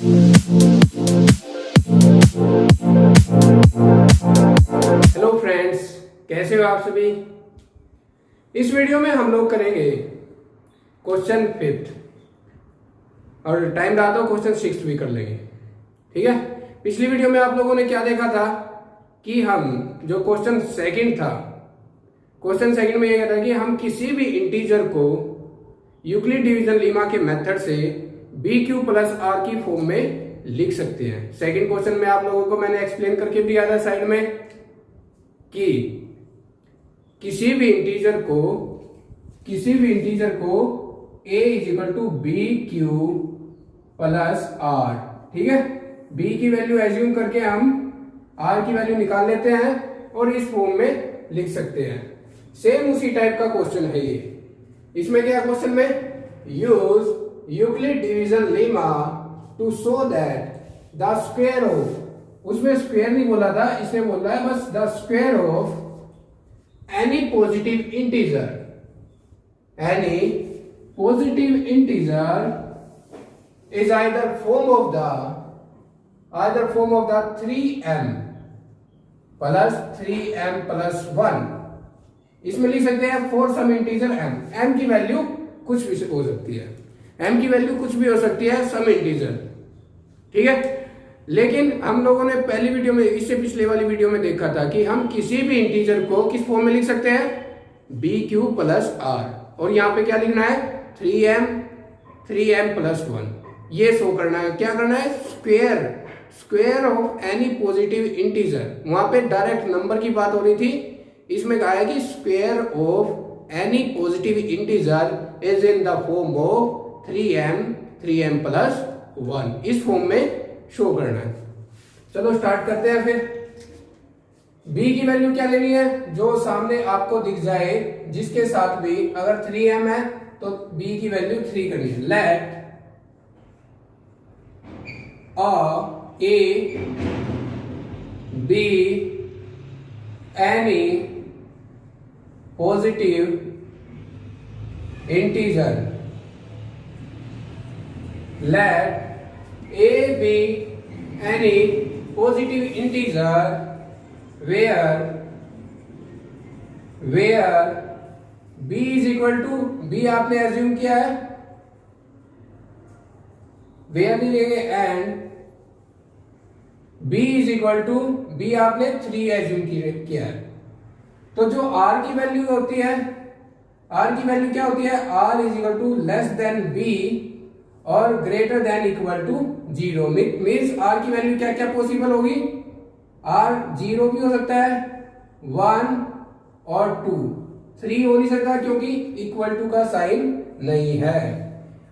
Hello friends, कैसे हो आप सभी। इस वीडियो में हम लोग करेंगे क्वेश्चन 5th और टाइम रहा तो क्वेश्चन 6th भी कर लेंगे। ठीक है, पिछली वीडियो में आप लोगों ने क्या देखा था कि हम जो क्वेश्चन सेकंड था, क्वेश्चन सेकंड में यह कहता है कि हम किसी भी इंटीजर को यूक्लिड डिवीजन लीमा के मेथड से BQ प्लस R की फॉर्म में लिख सकते हैं। सेकंड क्वेश्चन में आप लोगों को मैंने एक्सप्लेन करके दिया था साइड में कि किसी भी इंटीजर को a is equal to BQ plus R। ठीक है, B की वैल्यू एज्यूम करके हम R की वैल्यू निकाल लेते हैं और इस फॉर्म में लिख सकते हैं। सेम उसी टाइप का क्वेश्चन है ये। इसमें क्या क्वेश्चन में, use Euclid division lemma to show that the square of, उसमें स्क्वायर नहीं बोला था, इसने बोला है बस the square of any positive integer is either form of the 3m plus 1। इसमें लिख सकते हैं फॉर सम इंटीजर m की वैल्यू कुछ भी हो सकती है, m की वैल्यू कुछ भी हो सकती है, सम इंटीजर। ठीक है, लेकिन हम लोगों ने पहली वीडियो में, इससे पिछले वाली वीडियो में देखा था कि हम किसी भी इंटीजर को किस फॉर्म में लिख सकते हैं, BQ प्लस R, और यहां पे क्या लिखना है, 3m प्लस 1। ये शो करना है, क्या करना है, square of any positive integer. वहां पे डायरेक्ट नंबर की बात हो रही थी, इसमें कहा है कि square of any positive integer is in the form of 3m plus 1। इस फॉर्म में शो करना है। चलो स्टार्ट करते हैं फिर। B की वैल्यू क्या लेनी है, जो सामने आपको दिख जाए, जिसके साथ भी अगर 3m है तो B की वैल्यू 3 करनी है। Let A B any positive integer, let A be any positive integer where B is equal to, B आपने एज्यूम किया है, where नहीं लेंगे, and B is equal to, B आपने 3 एज्यूम किया है। तो जो R की वैल्यू होती है, R की वैल्यू क्या होती है, R is equal to less than B और greater than equal to 0। Means R की वैल्यू क्या क्या पॉसिबल होगी, R 0 भी हो सकता है, 1 और 2, 3 हो नहीं सकता क्योंकि इक्वल टू का साइन नहीं है।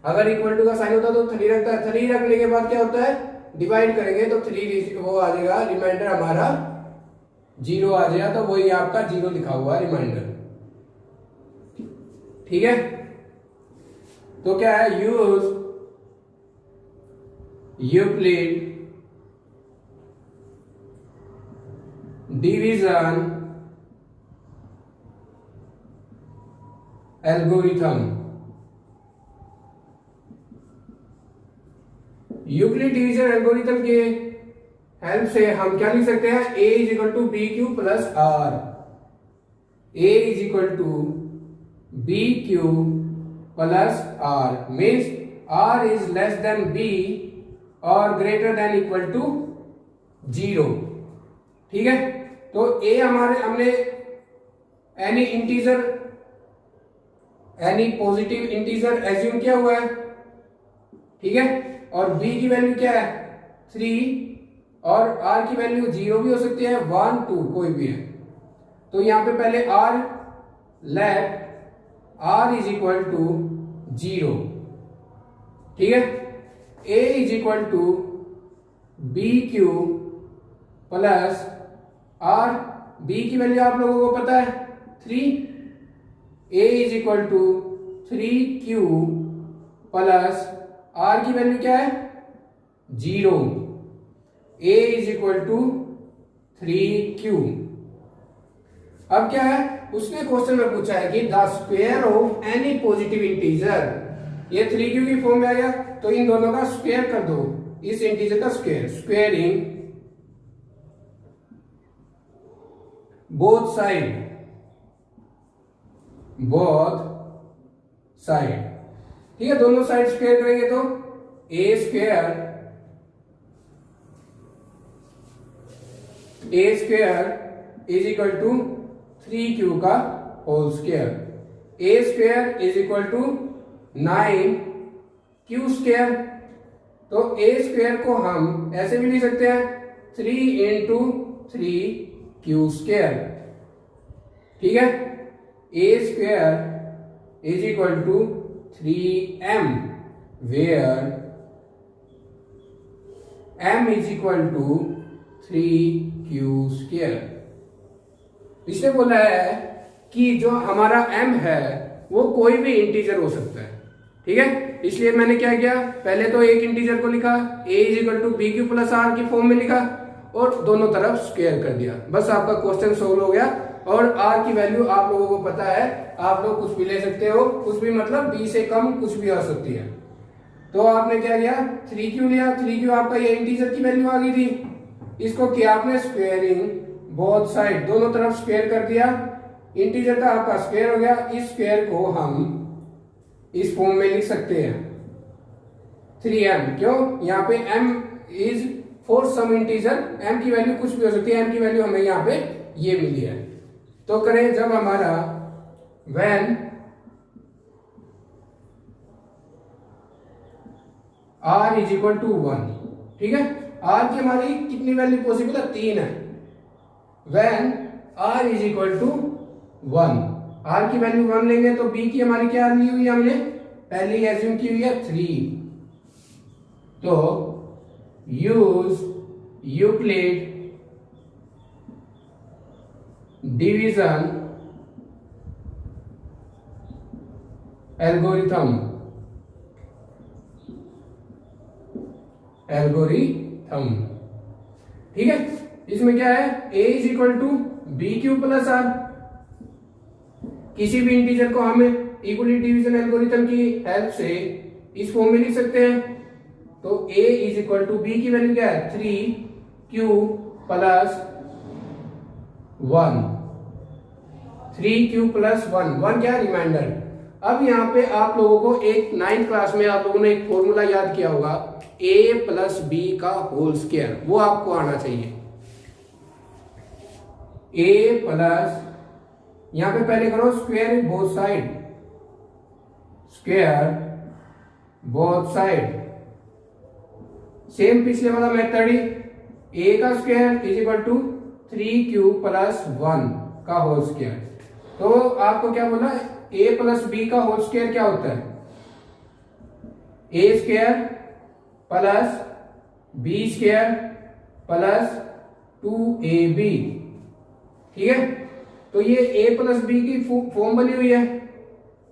अगर इक्वल टू का साइन होता तो 3 रखता है, 3 रखने के बाद क्या होता है, डिवाइड करेंगे तो 3 वो आ जाएगा, रिमाइंडर हमारा 0 आ जाएगा, तो वही आपका 0 लिखा हुआ है रिमाइंडर। ठीक है, तो क्या है, use Euclid division algorithm. Euclid division algorithm के हेल्प से हम क्या लिख सकते हैं, A is equal to BQ plus R। A is equal to BQ plus R means R is less than B और ग्रेटर देन इक्वल टू 0। ठीक है, तो A हमने any integer, any positive integer assume किया हुआ है। ठीक है, और B की वैल्यू क्या है, 3, और R की वैल्यू 0 भी हो सकती है, 1 2 कोई भी है। तो यहां पे पहले R, let R is equal to 0। ठीक है, A is equal to BQ plus R। B की वैल्यू आप लोगों को पता है 3, A is equal to 3Q plus R की वैल्यू क्या है, 0। A is equal to 3Q। अब क्या है, उसने क्वेश्चन में पूछा है कि the square of any positive integer, ये 3Q की फॉर्म में आ गया, तो इन दोनों का स्क्वायर कर दो इस इंटीजर का स्क्वायर, स्क्वायरिंग बोथ साइड, ठीक है। दोनों साइड स्क्वायर करेंगे तो a square is equal to 3q का whole square, a square is equal to 9q square. तो ए स्क्वायर को हम ऐसे भी लिख सकते हैं 3 इंटू 3q स्क्वायर, ठीक है। A square is equal to 3m where m is equal to 3q square. इसने बोला है कि जो हमारा m है वो कोई भी इंटीजर हो सकता है, ठीक है। इसलिए मैंने क्या किया, पहले तो एक इंटीजर को लिखा a is equal to B Q plus R की फॉर्म में लिखा और दोनों तरफ स्क्वायर कर दिया, बस आपका क्वेश्चन सोल्व हो गया। और r की वैल्यू आप लोगों को पता है, आप लोग कुछ भी ले सकते हो, कुछ भी मतलब b से कम कुछ भी आ सकती है। तो आपने क्या किया, 3q लिया, 3q आपका ये इंटीजर की वैल्यू आ गई थी, इसको किया आपने स्क्वायरिंग बोथ साइड, दोनों तरफ स्क्वायर कर दिया, इंटीजर का आपका स्क्वायर हो गया। इस स्क्वायर को हम इस फॉर्म में लिख सकते हैं 3m, क्यों, यहाँ पे m is for some integer, m की वैल्यू कुछ भी हो सकती है, m की वैल्यू हमें यहाँ पे ये मिली है। तो करें जब हमारा when r is equal to 1, ठीक है। r की हमारी कितनी वैल्यू पॉसिबल है, 3 है। when r is equal to 1, r की वैल्यू 1 लेंगे तो b की हमारी क्या ली हुई है, हमने पहले ही एज्यूम की हुई है 3। तो यूज यूक्लिड डिवीजन एल्गोरिथम, ठीक है। इसमें क्या है, a is equal to B Q plus R, किसी भी इंटीजर को हमें इक्वली डिवीजन एल्गोरिथम की हेल्प से इस फॉर्म में लिख सकते हैं। तो a is equal to B की वैल्यू क्या है, 3q प्लस 1, 3q प्लस 1 क्या रिमाइंडर। अब यहाँ पे आप लोगों को एक 9th क्लास में आप लोगों ने एक फॉर्मूला याद किया होगा, a प्लस बी का होल स्क्वायर, वो आपको आना चाहिए। a प्लस, यहां पे पहले करो square both side, square both side, same पिछले वाला मेथड ही, a का square is equal to 3q plus 1 का होल स्क्वायर। तो आपको क्या बोला, a प्लस बी का होल स्क्वायर क्या होता है, a square plus B square plus 2ab, ठीक है। तो ये a प्लस बी की फॉर्म बनी हुई है,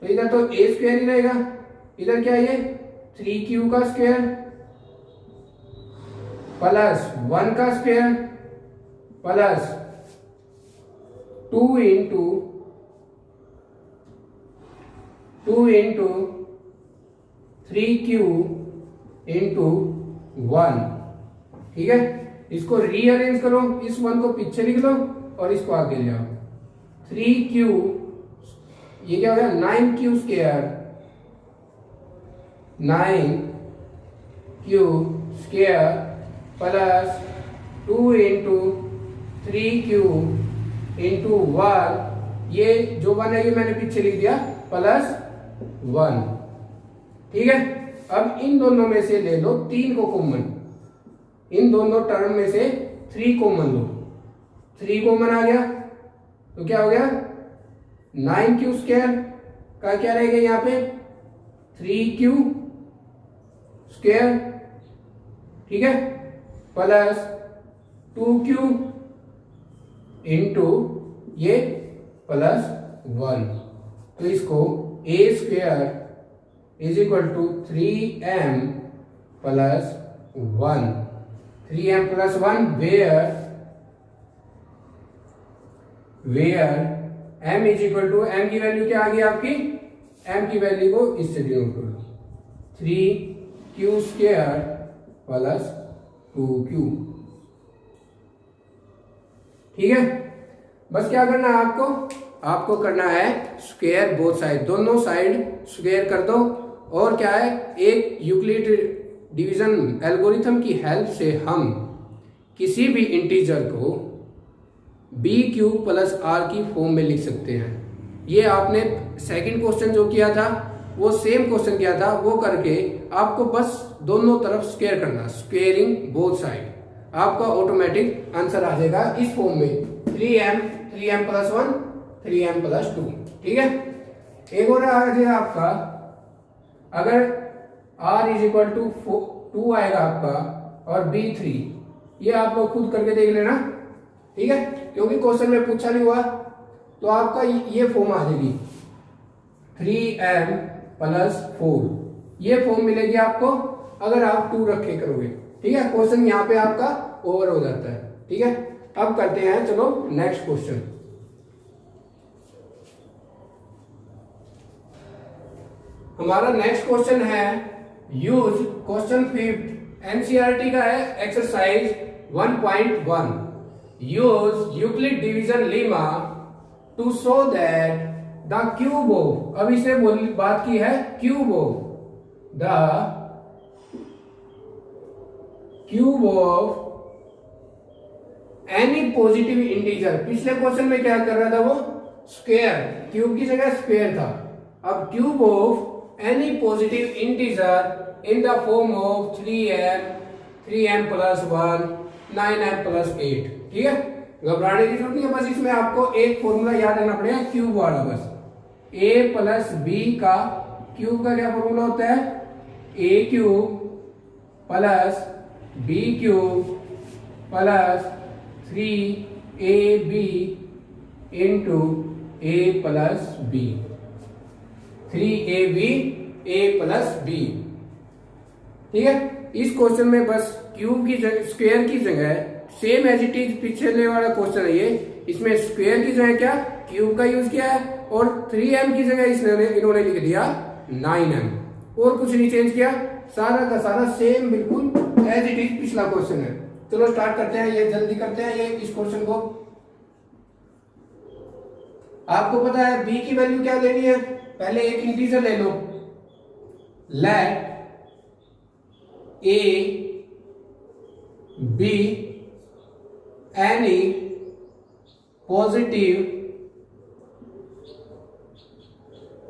तो इधर तो a स्क्वायर ही रहेगा, इधर क्या है ये 3q का स्क्वायर प्लस 1 का square plus 2 into 3q into 1, ठीक है। इसको रीअरेंज करो, इस 1 को पीछे लिख लो और इसको आगे ले जाओ, 3q, ये क्या हो गया 9q square, 9q square plus 2 into 3q into 1, ये जो 1 है ये मैंने पीछे लिख दिया प्लस 1, ठीक है। अब इन दोनों में से ले लो 3 को कॉमन, इन दोनों टर्म में से 3 कॉमन लो, 3 कॉमन आ गया तो क्या हो गया 9q स्क्वायर का क्या रहेगा यहाँ पे 3q स्क्वायर, ठीक है, प्लस 2q इंटू ये प्लस 1। तो इसको a square is equal to 3m plus 1, 3m plus 1 where m is equal to, m की वैल्यू क्या आ गई आपकी, m की वैल्यू को इससे डिनोट करो 3q स्क्वायर प्लस 2q। ठीक है, बस क्या करना है आपको करना है स्क्वायर बोथ साइड, दोनों साइड स्क्वायर कर दो। और क्या है, एक यूक्लिड डिवीजन एल्गोरिथम की हेल्प से हम किसी भी इंटीजर को बी क्यूब प्लस आर की फॉर्म में लिख सकते हैं। ये आपने सेकंड क्वेश्चन जो किया था वो सेम क्वेश्चन किया था, वो करके आपको बस दोनों तरफ स्क्वायर करना, स्क्वेयरिंग बोथ साइड, आपका ऑटोमेटिक आंसर आ जाएगा इस फॉर्म में 3m प्लस 1 3m प्लस 2। ठीक है, एक और आ जाएगा आपका, अगर r इज इक्वल टू 2 आएगा आपका और b 3, ये आप लोग खुद करके देख लेना। ठीक है, क्योंकि क्वेश्चन में पूछा नहीं हुआ तो आपका ये फॉर्म आ जाएगी 3m प्लस 4, ये फॉर्म मिलेगी आपको अगर आप 2 रखे करोगे। ठीक है, क्वेश्चन यहाँ पे आपका ओवर हो जाता है। ठीक है, अब करते हैं, चलो नेक्स्ट क्वेश्चन। हमारा नेक्स्ट क्वेश्चन है यूज क्वेश्चन 5 एनसीईआरटी का है, exercise 1.1 use Euclid division lemma to show that the cube of, अब इसे बात की है cube of, the cube of any positive integer. पिछले क्वेश्चन में क्या कर रहा था वो, स्क्वायर, क्यूब की जगह स्क्वायर था। अब cube of any positive integer in the form of 3m plus 1 9m plus 8। ठीक है, घबराने की जरूरत नहीं है, बस इसमें आपको एक फॉर्मूला याद रखना पड़ेगा क्यूब वाला। बस a प्लस बी का क्यूब का क्या फॉर्मूला होता है, a cube plus B cube plus 3ab into a plus B, 3ab a plus B. ठीक है, इस क्वेश्चन में बस क्यूब की जगह स्क्वायर की जगह सेम एज इट इज पिछले वाला क्वेश्चन है ये, इसमें स्क्वायर की जगह क्या क्यूब का यूज किया है और 3m की जगह इन्होंने लिख दिया 9m, और कुछ नहीं चेंज किया, सारा का सारा सेम बिल्कुल एज इट इज पिछला क्वेश्चन है। चलो स्टार्ट करते हैं, ये जल्दी करते हैं ये इस क्वेश्चन को। आपको पता है b की वैल्यू क्या लेनी है, पहले एक इंटीजर ले लो, let a b any positive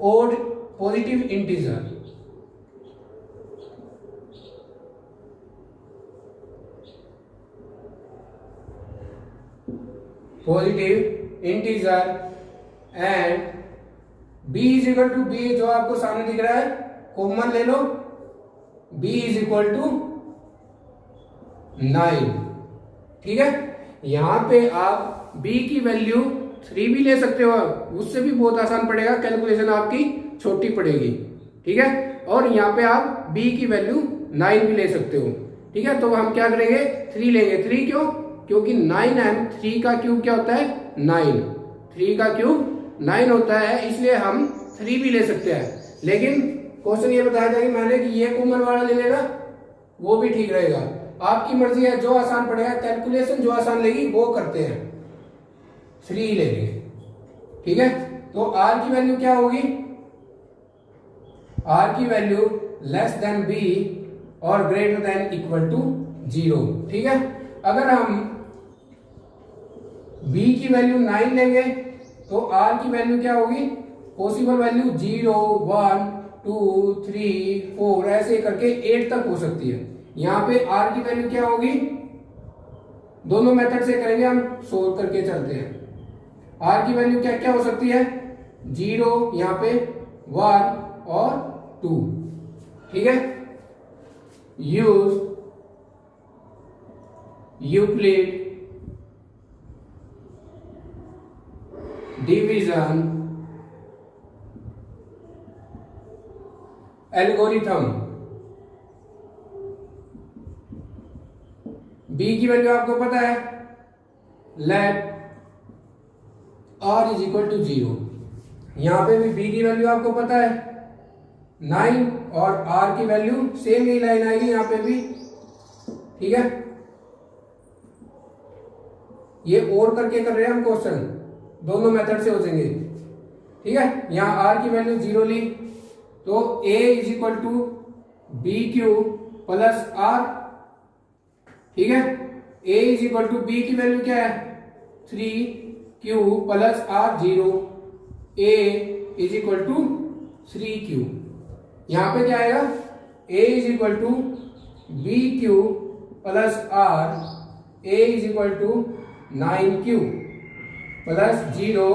odd positive integer, positive integer and b is equal to b, जो आपको सामने दिख रहा है कॉमन ले लो, b इज इक्वल टू 9। ठीक है, यहां पे आप b की वैल्यू 3 भी ले सकते हो, उससे भी बहुत आसान पड़ेगा, कैलकुलेशन आपकी छोटी पड़ेगी। ठीक है, और यहाँ पे आप b की वैल्यू 9 भी ले सकते हो। ठीक है, तो हम क्या करेंगे 3 लेंगे। 3 क्यों, क्योंकि 9m, 3 का क्यूब क्या होता है 9, 3 का क्यूब 9 होता है, इसलिए हम 3 भी ले सकते हैं। लेकिन क्वेश्चन ये बताया था कि मैंने कि ये कॉमन वाला ले लेना, वो भी ठीक रहेगा, आपकी मर्जी है, जो आसान पड़ेगा, कैलकुलेशन जो आसान लेगी वो करते हैं, 3 ले लेंगे। ठीक है, तो r की वैल्यू क्या होगी, r की वैल्यू लेस देन b और ग्रेटर देन इक्वल टू 0। ठीक है, अगर हम b की वैल्यू 9 लेंगे तो r की वैल्यू क्या होगी, पॉसिबल वैल्यू 0 1 2 3 4 ऐसे करके 8 तक हो सकती है। यहाँ पे r की वैल्यू क्या होगी, दोनों मेथड से करेंगे हम, सोल्व करके चलते हैं। r की वैल्यू क्या क्या हो सकती है, 0, यहाँ पे 1 और 2। ठीक है, use Euclid division algorithm. b की वैल्यू आपको पता है, let r is equal to 0। यहां पे भी b की वैल्यू आपको पता है 9 और r की वैल्यू सेम ही लाइन आएगी, यहाँ पे भी ठीक है, ये और करके कर रहे हैं हम क्वेश्चन, दोनों मेथड से हो जाएंगे। ठीक है, यहां आर की वैल्यू 0 ली तो a is equal to B Q plus R. ठीक है, a is equal to B की वैल्यू क्या है 3q plus R 0, a is equal to 3q। यहां पे क्या आएगा a is equal to B Q plus R, a is equal to 9q plus 0,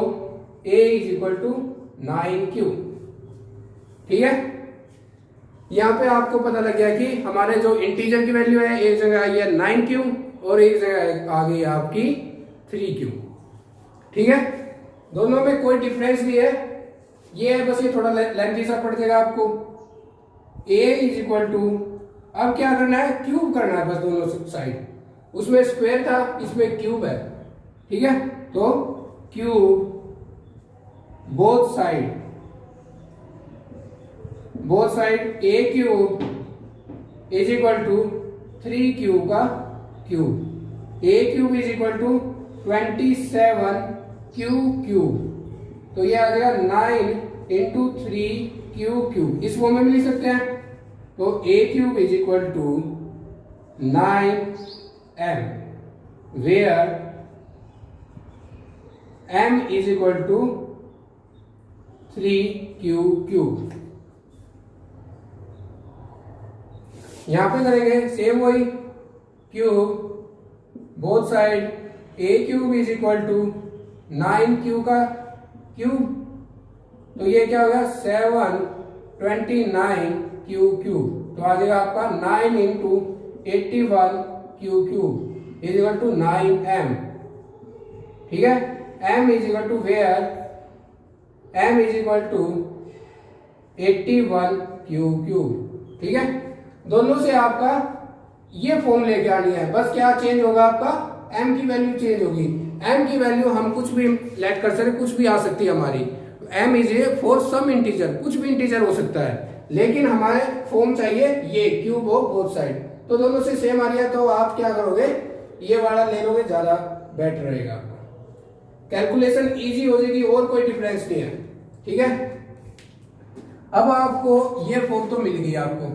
a is equal to 9q। ठीक है, यहां पे आपको पता लग गया कि हमारे जो इंटीजर की वैल्यू है एक जगह आई है 9q और एक जगह आ गई आपकी 3q। ठीक है, दोनों में कोई डिफरेंस नहीं है, ये है बस, ये थोड़ा लेंथी सा पड़ जाएगा आपको। a इज इक्वल टू, अब क्या करना है क्यूब करना है बस दोनों साइड, उसमें स्क्वायर था इसमें क्यूब है। ठीक है, तो cube both side a cube is equal to 3q का cube, a cube is equal to 27q cube, तो ये आ जाएगा 9 इंटू 3q क्यूब, इस फॉर्म में भी लिख सकते हैं। तो a cube is equal to 9m, where m is equal to 3q cube. यहां पे करेंगे सेम वही, cube both side a cube is equal to 9q का क्यूब, तो ये क्या होगा 729q क्यूब, तो आ जाएगा आपका 9 into 81q cube is equal to 9m। ठीक है, m is equal to where m is equal to 81q cube. ठीक है, दोनों से आपका ये फॉर्म लेके आनी है, बस क्या चेंज होगा आपका m की वैल्यू चेंज होगी। m की वैल्यू हम कुछ भी लेट कर सकते, कुछ भी आ सकती है हमारी, m is a for some integer, कुछ भी इंटीजर हो सकता है, लेकिन हमारे फॉर्म चाहिए ये क्यूब हो बोथ साइड। तो दोनों से सेम आ रही है तो आप क्या करोगे ये वाला ले लोगे, ज्यादा बेटर रहेगा आपका, कैलकुलेशन इजी हो जाएगी और कोई डिफरेंस नहीं है। ठीक है, अब आपको ये फॉर्म तो मिल गई आपको।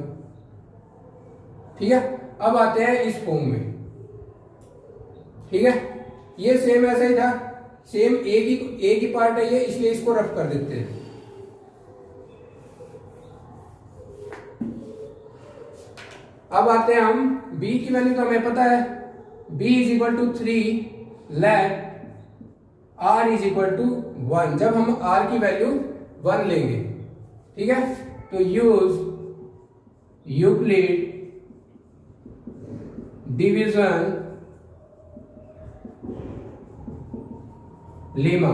ठीक है, अब आते हैं इस फॉर्म में। ठीक है, ये सेम ऐसा ही था, सेम एक ही पार्ट है ये, इसलिए इसको रफ कर देते हैं। अब आते हैं हम b की वैल्यू तो हमें पता है, b is equal to 3 let r is equal to 1, जब हम r की वैल्यू 1 लेंगे। ठीक है, तो यूज यूक्लिड डिवीजन लेमा।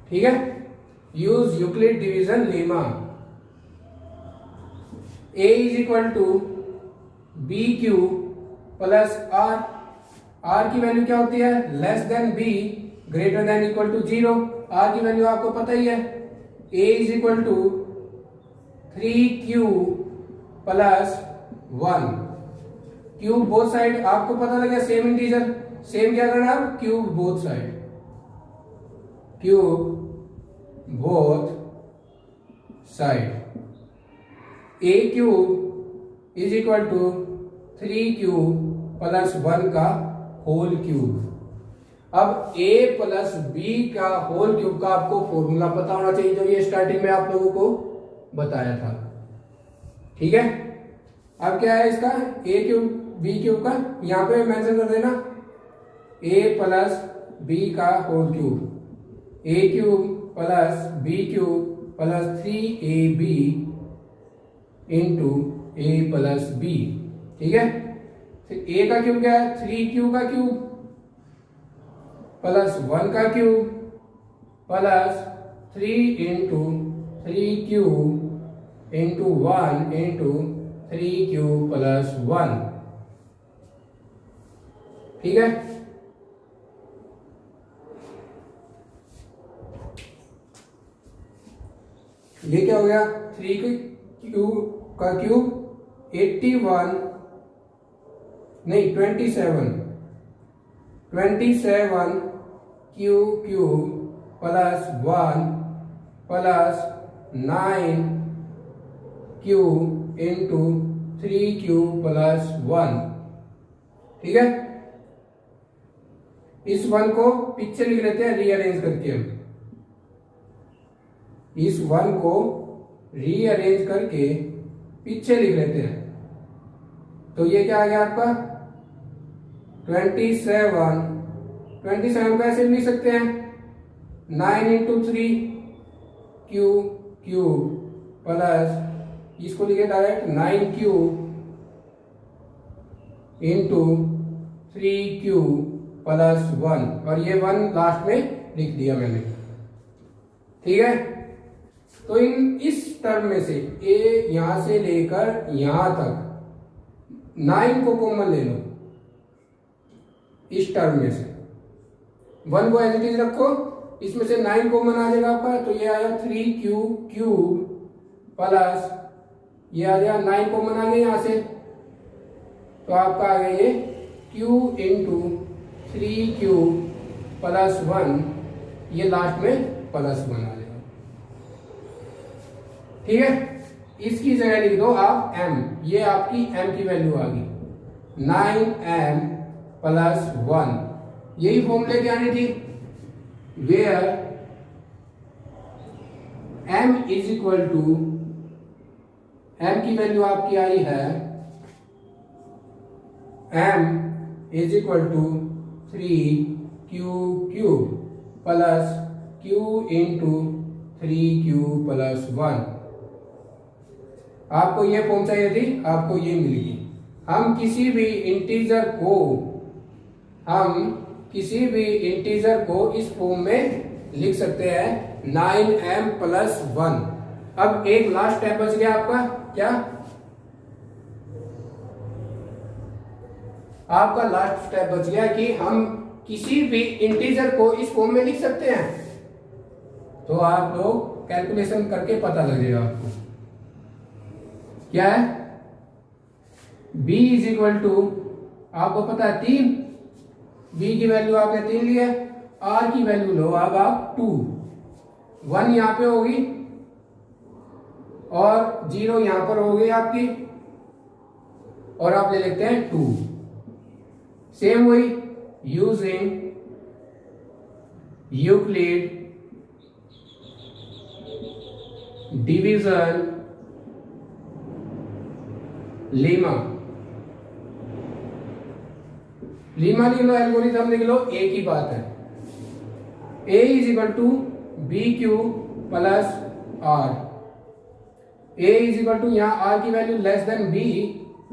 ठीक है, use Euclid division lemma. a is equal to B Q plus R, R की वैल्यू क्या होती है less than b greater than equal to 0, R की वैल्यू आपको पता ही है, a is equal to 3q plus 1, cube both side आपको पता लगा सेम इंटीजर, सेम क्या करना है cube both side, cube both side, a cube is equal to 3q plus 1 का होल क्यूब। अब a प्लस b का होल क्यूब का आपको फॉर्मूला पता होना चाहिए, जो ये स्टार्टिंग में आप लोगों को बताया था। ठीक है, अब क्या है इसका a क्यूब b क्यूब का, यहां पे मेंशन कर देना a प्लस b का whole cube, a cube plus b cube plus 3ab into a plus b। ठीक है, फिर a का क्यूब क्या है 3q का क्यूब प्लस 1 का cube plus 3 into 3q into 1 into 3q plus 1। ठीक है, ये क्या हो गया 3q का क्यूब 81 नहीं 27 cube plus 1 plus 9 cube into 3 cube plus 1। ठीक है, इस 1 को पीछे लिख लेते हैं रीअरेंज करके। हम इस 1 को रीअरेंज करके पीछे लिख लेते हैं। तो ये क्या आ गया आपका 27 को ऐसे लिख सकते हैं 9 इंटू 3 क्यूब प्लस इसको लिखे direct 9 cube into 3 cube plus 1 और ये 1 लास्ट में लिख दिया मैंने। ठीक है, तो इस टर्म में से ए यहां से लेकर यहां तक 9 को कॉमन ले लो। इस टर्म में से 1 को एज इट इज रखो, इसमें से 9 कॉमन आ जाएगा आपका। तो ये आया 3 क्यूब प्लस ये आ गया 9 कॉमन आ गया यहां से, तो आपका आ गया ये क्यू इंटू 3 क्यूब प्लस 1, ये लास्ट में प्लस 1 आ जाएगा। ठीक है, इसकी जगह लिख दो आप m, ये आपकी m की वैल्यू आ गई 9m प्लस 1। यही फॉर्मूले की आनी थी, where m is equal to, m की वैल्यू आपकी आई है m is equal to 3 cube plus q into 3 cube plus 1। आपको ये फॉर्म चाहिए थी, आपको ये मिलेगी। हम किसी भी इंटीजर को इस फॉर्म में लिख सकते हैं 9m प्लस 1। अब एक लास्ट स्टेप बच गया आपका, क्या आपका लास्ट स्टेप बच गया कि हम किसी भी इंटीजर को इस फॉर्म में लिख सकते हैं। तो आप लोग कैलकुलेशन करके पता लगेगा आपको क्या है। b इज इक्वल टू, आपको पता है 3, b की वैल्यू आपने 3 लिया, r की वैल्यू लो अब आप 2, 1 यहां पे होगी और 0 यहां पर होगी आपकी, और आप ले लेते हैं 2। सेम वही यूजिंग यूक्लिड डिवीजन लीमा लिख लो, एल्गोरिथम लिख लो, एक ही बात है। a is equal to B Q plus R. a is equal to, यहां r की value less than b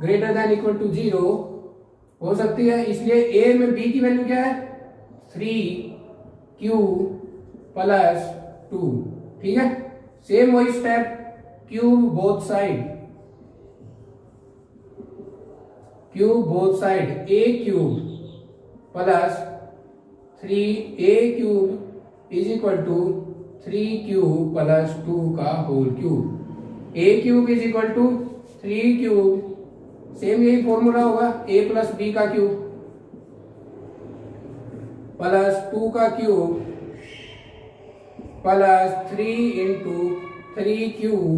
greater than equal to 0 हो सकती है, इसलिए a में b की वैल्यू क्या है 3q प्लस 2। ठीक है, सेम वही step, cube both side a cube plus 3a cube is equal to 3q plus 2 का whole cube. a cube is equal to 3 cube, same यही फॉर्मूला होगा, a प्लस b का cube plus 2 का cube plus 3 into 3 cube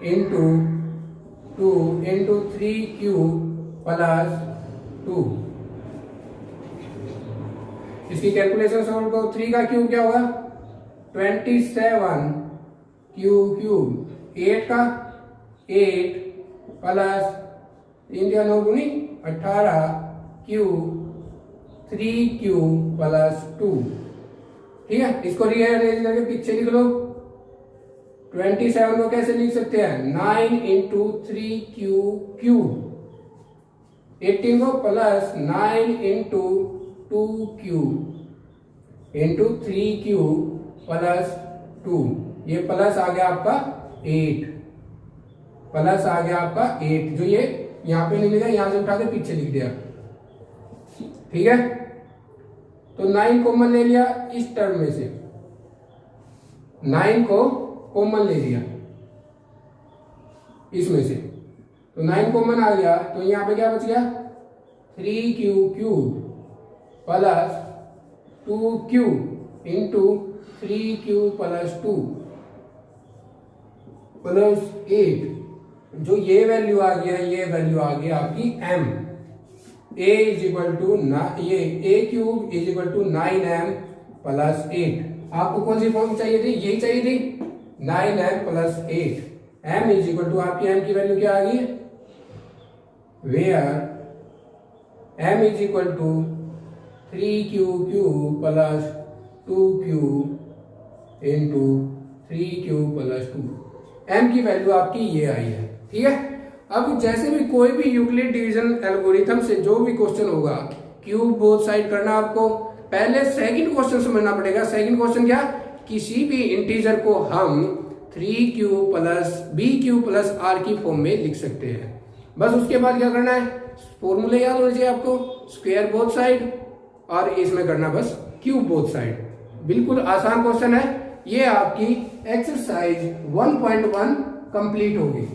into 2 into 3 cube plus 2। इसकी calculation solve करो, 3 का cube क्या होगा 27 क्यूब, 8 का 8 प्लस 3 का 9 गुनी 18 क्यूब 3 क्यूब प्लस 2। ठीक है, इसको रीअरेंज करके पीछे लिख लो। 27 को कैसे लिख सकते हैं 9 इंटू 3 क्यूब, 18 को plus 9 into 2 cube into 3 cube plus 2, ये प्लस आ गया आपका 8, प्लस आ गया आपका 8, जो ये यहां पे नहीं लिखा, यहां से उठा के पीछे लिख दिया। ठीक है, तो 9 कॉमन ले लिया इस टर्म में से, 9 को कॉमन ले लिया, इसमें से, तो 9 कॉमन आ गया, तो यहाँ पे क्या बच गया 3q cube plus 2q into 3q plus 2 plus 8, जो ये वैल्यू आ गया, ये वैल्यू आ गई आपकी m, a is equal to ये a cube is equal to 9m plus 8। आपको कौन सी फॉर्म चाहिए थी, यही चाहिए थी 9m plus 8। m is equal to आपकी m की वैल्यू क्या आ गई, where m is equal to 3q cube plus 2q into 3q plus 2। m की वैल्यू आपकी ये आई है, ठीक है। अब जैसे भी कोई भी यूक्लिड डिवीजन एल्गोरिथम से जो भी क्वेश्चन होगा, क्यूब बोथ साइड करना आपको, पहले सेकंड क्वेश्चन समझना पड़ेगा। सेकंड क्वेश्चन क्या, किसी भी इंटीजर को हम 3q plus bq plus r की फॉर्म में लिख सकते हैं। बस उसके बाद क्या करना है, फॉर्मूले याद होने चाहिए आपको, स्क्वायर बोथ साइड और इसमें करना बस क्यूब बोथ साइड। बिल्कुल आसान क्वेश्चन है ये। आपकी एक्सरसाइज 1.1 कंप्लीट होगी।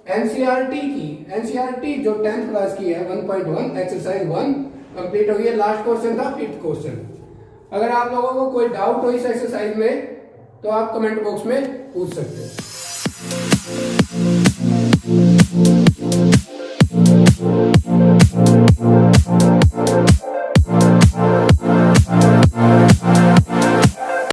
एनसीईआरटी जो 10th क्लास की है 1.1 एक्सरसाइज 1 कंप्लीट होगी। लास्ट क्वेश्चन था 5th क्वेश्चन। अगर आप लोगों को कोई डाउट हो इस एक्सरसाइज में तो आप कमेंट बॉक्स में पूछ सकते हैं।